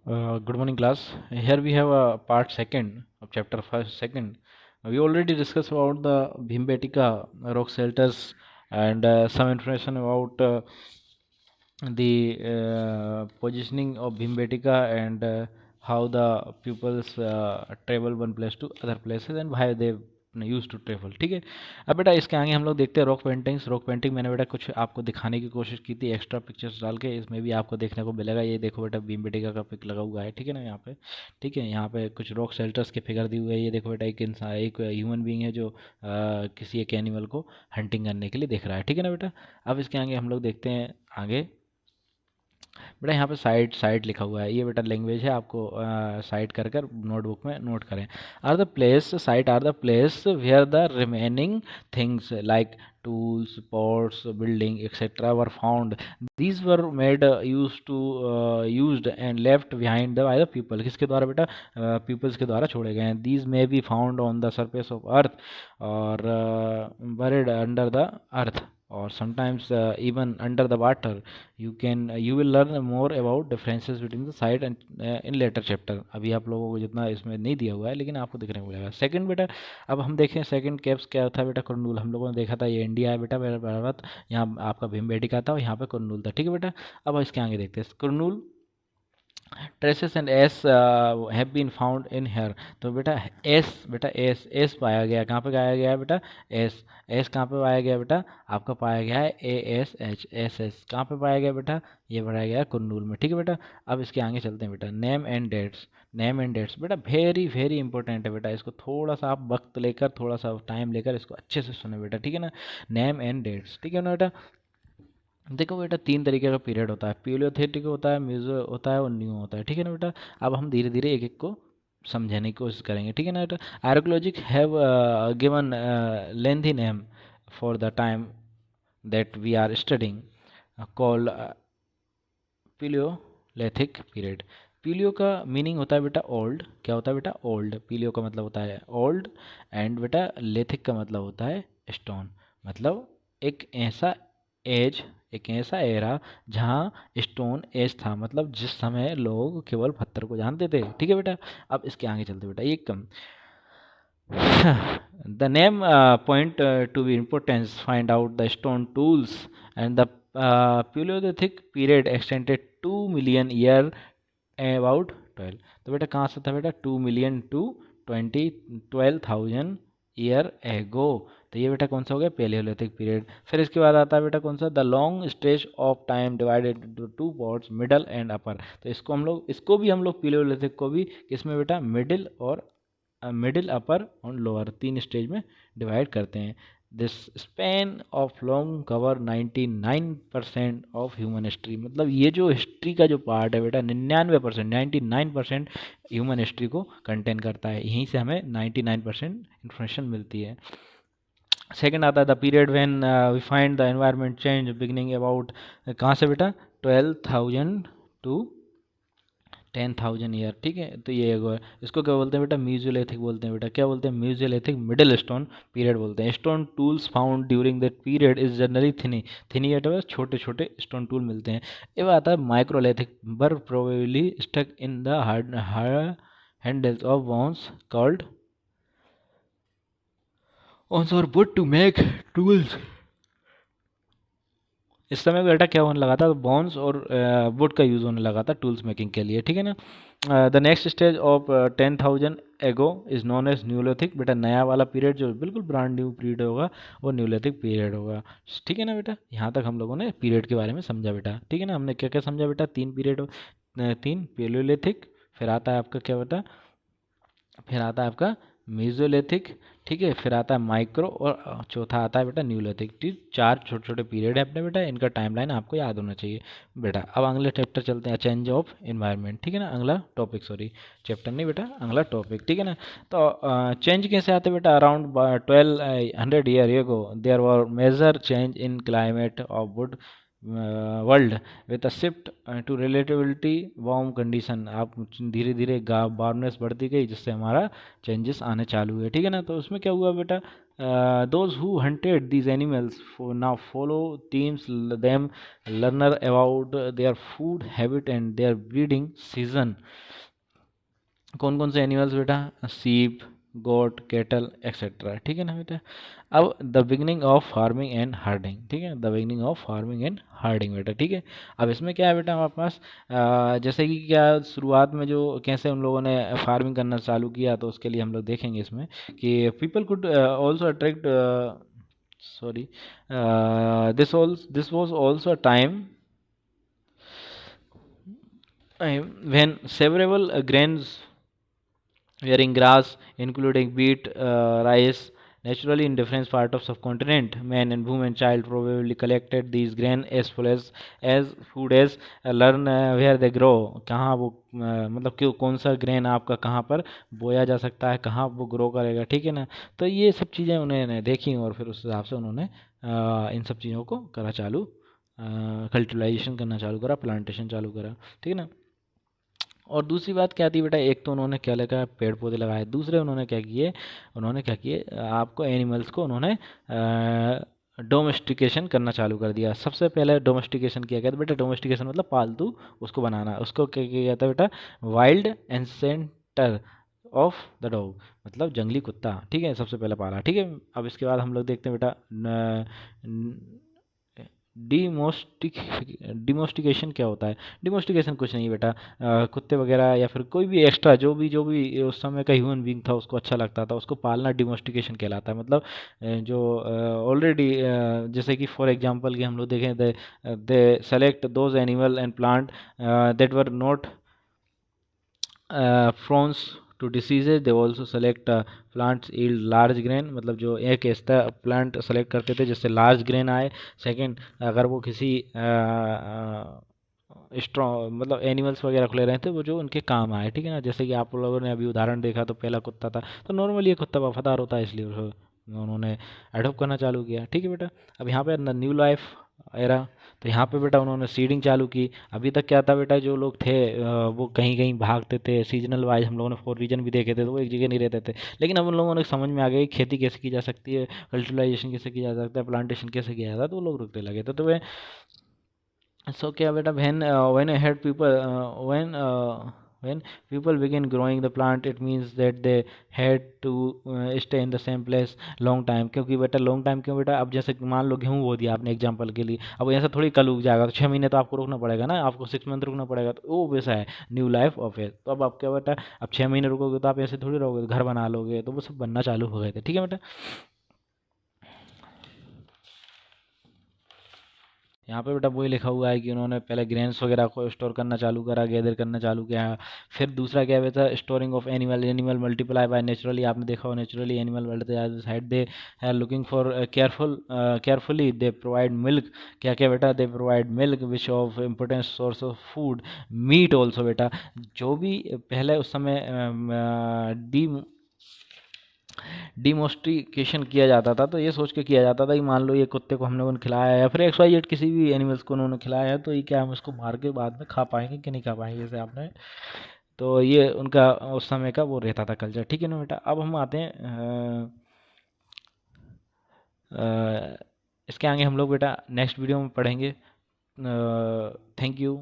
Good morning, class. Here we have a part second of chapter first. Second, we already discussed about the Bhimbetika rock shelters and some information about the positioning of Bhimbetika and how the pupils travel one place to other places and why they used to travel. ठीक है. अब बेटा इसके आगे हम लोग देखते हैं रॉक पेंटिंग्स. रॉक पेंटिंग मैंने बेटा कुछ आपको दिखाने की कोशिश की थी एक्स्ट्रा पिक्चर्स डाल के. इसमें भी आपको देखने को मिलेगा. ये देखो बेटा भीमबेटका का पिक लगा हुआ है. ठीक है ना यहाँ पे. ठीक है. यहाँ पे कुछ रॉक शेल्टर्स के फिगर दी हुई है. ये देखो बेटा एक इंसान एक ह्यूमन बीइंग है जो किसी एक एनिमल को हंटिंग करने के लिए देख रहा है. ठीक है ना बेटा. अब इसके आगे हम लोग देखते हैं आगे. बेटा यहाँ पे साइट साइट लिखा हुआ है. ये बेटा लैंग्वेज है. आपको साइट कर कर नोटबुक में नोट करें. Are the place site are the place where the remaining things like tools, pots, building, etc. were found. These were made used and left behind by the people. किसके द्वारा बेटा? Peoples के द्वारा छोड़े गए हैं. These may be found on the surface of earth or buried under the earth or sometimes even under the water. You will learn more about differences between the site and in later chapter. अभी आप लोगों को जितना इसमें नहीं दिया हुआ है लेकिन आपको देखने को मिलेगा. सेकंड बेटा अब हम देखें सेकंड कैप्स क्या था बेटा. कुरनूल हम लोगों ने देखा था. ये इंडिया है बेटा भारत. यहाँ आपका भीमबेटका था और यहाँ पे कुरनूल था. ठीक है बेटा. अब इसके आगे देखते हैं Kurnool. Traces and ash have been found in here. तो बेटा एस पाया गया. कहाँ पे पाया गया है बेटा? एस. एस कहाँ पे पाया गया बेटा? आपका पाया गया है ASH. कहाँ पे पाया गया बेटा? ये पाया गया कुरनूल में. ठीक है बेटा. अब इसके आगे चलते हैं बेटा. Name and dates. Name and dates बेटा वेरी वेरी इंपॉर्टेंट है बेटा. इसको थोड़ा सा आप वक्त लेकर थोड़ा सा टाइम लेकर इसको अच्छे से सुने बेटा. ठीक है ना. Name and dates. ठीक है ना बेटा. देखो बेटा तीन तरीके का पीरियड होता है. प्यूलियोथेटिक होता है, म्यूजो होता है और न्यू होता है. ठीक है ना बेटा. अब हम धीरे धीरे एक एक को समझाने की कोशिश करेंगे. ठीक है ना बेटा. Archaeologic have given lengthy name for the time that we are studying called paleolithic period. Paleo का मीनिंग होता है बेटा ओल्ड. क्या होता है बेटा? ओल्ड. पीलियो का मतलब होता है ओल्ड एंड बेटा लेथिक का मतलब होता है स्टोन. मतलब एक ऐसा एज एक ऐसा एरा जहाँ स्टोन एज था. मतलब जिस समय लोग केवल पत्थर को जानते थे. ठीक है बेटा. अब इसके आगे चलते बेटा. ये कम the name point to be importance find out the stone tools and the Paleolithic period extended 2 million year about 12. तो बेटा कहाँ से था बेटा? 2 million to 12,000 ईयर एगो. तो ये बेटा कौन सा हो गया? Palaeolithic period. फिर इसके बाद आता है बेटा कौन सा? The long stretch of time divided into two parts middle and upper. तो इसको भी हम लोग पेलियोलिथिक को भी किसमें बेटा? मिडिल अपर और लोअर तीन स्टेज में डिवाइड करते हैं. This span of long cover 99% of human history. मतलब ये जो हिस्ट्री का जो पार्ट है बेटा 99% ह्यूमन हिस्ट्री को कंटेन करता है. यहीं से हमें 99% इन्फॉर्मेशन मिलती है. सेकेंड आता है the period when we find the environment change beginning about कहाँ से बेटा? 12,000 टू 10,000 ईयर. ठीक है. तो ये इसको क्या बोलते हैं बेटा? म्यूजियोलिथिक बोलते हैं बेटा. क्या बोलते हैं? म्यूजियोलिथिक मिडिल स्टोन पीरियड बोलते हैं. Stone tools found during that period is generally tiny at छोटे छोटे स्टोन टूल मिलते हैं. ये आता है microlithic were probably stuck in the hard handles of bones called horns और वुड टू मेक टूल्स. इस समय बेटा क्या होने लगा था? बोन्स और वुड का यूज़ होने लगा था टूल्स मेकिंग के लिए. ठीक है ना. द नेक्स्ट स्टेज ऑफ 10,000 एगो इज नोन एज न्यूलिथिक. बेटा नया वाला पीरियड जो बिल्कुल ब्रांड न्यू पीरियड होगा वो न्यूलिथिक पीरियड होगा. ठीक है ना बेटा. यहाँ तक हम लोगों ने पीरियड के बारे में समझा बेटा. ठीक है ना. हमने क्या क्या समझा बेटा? तीन पीरियड, तीन पेलियोलिथिक. फिर आता है आपका क्या बेटा? फिर आता है आपका मेसोलिथिक. ठीक है. फिर आता है माइक्रो और चौथा आता है बेटा न्यूलिथिक. ठीक. चार छोटे छोटे पीरियड है अपने बेटा. इनका टाइमलाइन आपको याद होना चाहिए बेटा. अब अगले चैप्टर चलते हैं. Change of environment. ठीक है ना. अगला टॉपिक, सॉरी चैप्टर नहीं बेटा, अगला टॉपिक. ठीक है ना. तो चेंज कैसे आते बेटा? Around 1200 year ago there were major change in climate of wood world with a shift to relativity warm condition. आप धीरे धीरे वार्मनेस बढ़ती गई जिससे हमारा चेंजेस आने चालू हुए, ठीक है ना। तो उसमें क्या हुआ बेटा, those who hunted these animals for now follow teams them learner about their food habit and their breeding season। कौन कौन से एनिमल्स बेटा, सीप, गोट, कैटल एक्सेट्रा, ठीक है ना बेटा। अब the beginning of farming and herding, ठीक है, the beginning of farming and herding बेटा, ठीक है। अब इसमें क्या है बेटा हमारे पास, जैसे कि क्या शुरुआत में जो कैसे उन लोगों ने फार्मिंग करना चालू किया, तो उसके लिए हम लोग देखेंगे इसमें कि people could also attract, sorry, this was also a time when several grains wearing grass, including wheat, rice, naturally in different parts of subcontinent. Man and woman, child probably collected these grain as food as learn where they grow। कहाँ वो मतलब क्यों कौन सा grain आपका कहाँ पर बोया जा सकता है, कहाँ वो ग्रो करेगा, ठीक है ना। तो ये सब चीज़ें उन्होंने देखी और फिर उस हिसाब से उन्होंने इन सब चीज़ों को करा चालू, कल्टिवाइजेशन करना चालू करा, प्लांटेशन चालू करा, ठीक है ना। और दूसरी बात क्या थी बेटा, एक तो उन्होंने क्या लगा, पेड़ पौधे लगाए, दूसरे उन्होंने क्या किए, आपको एनिमल्स को उन्होंने डोमेस्टिकेशन करना चालू कर दिया। सबसे पहले डोमेस्टिकेशन किया गया था बेटा, डोमेस्टिकेशन मतलब पालतू उसको बनाना, उसको क्या किया गया था बेटा, वाइल्ड एंसेंटर ऑफ द डॉग, मतलब जंगली कुत्ता, ठीक है, सबसे पहले पाला, ठीक है। अब इसके बाद हम लोग देखते हैं बेटा डिमोस्टिक डिमोस्टिकेशन क्या होता है। डिमोस्टिकेशन कुछ नहीं बेटा, कुत्ते वगैरह या फिर कोई भी एक्स्ट्रा जो भी उस समय का ह्यूमन बीइंग था उसको अच्छा लगता था, उसको पालना डिमोस्टिकेशन कहलाता है। मतलब जो ऑलरेडी जैसे कि फॉर एग्जांपल कि हम लोग देखें, they select those animal and plant that were not prone to diseases। they also select plants yield large grain, मतलब जो एक ऐसा प्लांट सेलेक्ट करते थे जिससे लार्ज ग्रेन आए। सेकंड, अगर वो किसी स्ट्रॉन्ग मतलब एनिमल्स वगैरह खुले रहे थे वो जो उनके काम आए, ठीक है ना। जैसे कि आप लोगों ने अभी उदाहरण देखा, तो पहला कुत्ता था, तो नॉर्मली ये कुत्ता वफादार होता है, इसलिए उन्होंने अडोप्ट करना चालू किया, ठीक है बेटा। अब यहाँ पे न्यू लाइफ एरा, तो यहाँ पे बेटा उन्होंने सीडिंग चालू की। अभी तक क्या था बेटा, जो लोग थे वो कहीं कहीं भागते थे, सीजनल वाइज हम लोगों ने 4 रीजन भी देखे थे, तो वो एक जगह नहीं रहते थे। लेकिन अब उन लोगों ने समझ में आ गया कि खेती कैसे की जा सकती है, कल्टिलाइजेशन कैसे किया जा सकता है, प्लांटेशन कैसे किया जाता है, तो वो लोग रुकने लगे थे। तो वे so क्या बेटा, when I had people when people begin growing the plant, it means that they had to stay in the same place long time। क्योंकि बेटा लॉन्ग टाइम क्यों बेटा, अब जैसे मान लो गेहूँ बो दिया आपने एग्जांपल के लिए, अब ऐसा थोड़ी कल उग जाएगा, तो 6 महीने तो आपको रुकना पड़ेगा ना, आपको 6 मंथ रुकना पड़ेगा, तो वो वैसा है न्यू लाइफ ऑफ है। तो अब आप क्या बेटा, अब 6 महीने रुकोगे तो आप ऐसे थोड़ी रहोगे, घर बना लोगे, तो वो सब बनना चालू हो गए थे, ठीक है बेटा। यहाँ पे बेटा वही लिखा हुआ है कि उन्होंने पहले ग्रेन्स वगैरह को स्टोर करना चालू करा, गैदर करना चालू किया। फिर दूसरा क्या है था, storing of animal multiply by naturally, आपने देखा हो नेचुरली एनिमल बढ़ते जाते side, they are looking for carefully they provide milk. क्या क्या बेटा, they provide milk which of important source of food, meat also बेटा। जो भी पहले उस समय डी डिमोस्टिकेशन किया जाता था, तो ये सोच के किया जाता था कि मान लो ये कुत्ते को हम लोगों ने खिलाया है या फिर एक्स वाई जेड किसी भी एनिमल्स को उन्होंने खिलाया है, तो ये क्या हम इसको मार के बाद में खा पाएंगे कि नहीं खा पाएंगे, जैसे आपने, तो ये उनका उस समय का वो रहता था कल्चर, ठीक है ना बेटा। अब हम आते हैं इसके आगे हम लोग बेटा नेक्स्ट वीडियो में पढ़ेंगे। Thank you.